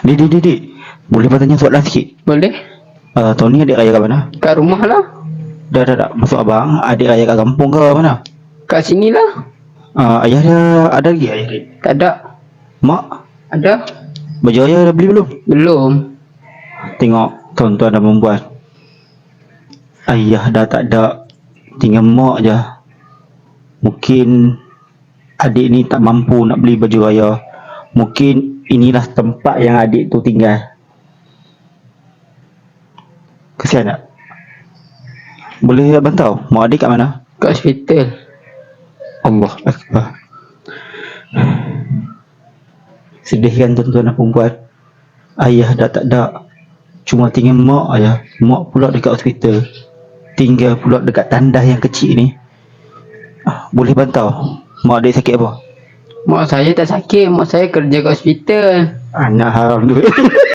Dik. Boleh bertanya soalan sikit? Boleh? Tahun ni adik raya kat mana? Kat rumah lah. Dah. Maksud abang, adik raya kat kampung ke mana? Kat sini lah. Ayah dia ada lagi ayah dia? Tak ada. Mak? Ada? Baju raya dah beli belum? Belum. Tengok tuan-tuan dan perempuan, ayah dah tak ada, tinggal mak je. Mungkin adik ni tak mampu nak beli baju raya. Mungkin inilah tempat yang adik tu tinggal. Kesian tak? Boleh abang tahu mak adik kat mana? Kat hospital. Allah Akbar. Sedih kan tuan-tuan dan perempuan? Ayah dah tak ada, cuma tinggal mak aja. Mak pula dekat hospital, tinggal pula dekat tandas yang kecil ni. Boleh bantau mak adik sakit apa? Mak saya tak sakit. Mak saya kerja kat hospital. Anak haram tu.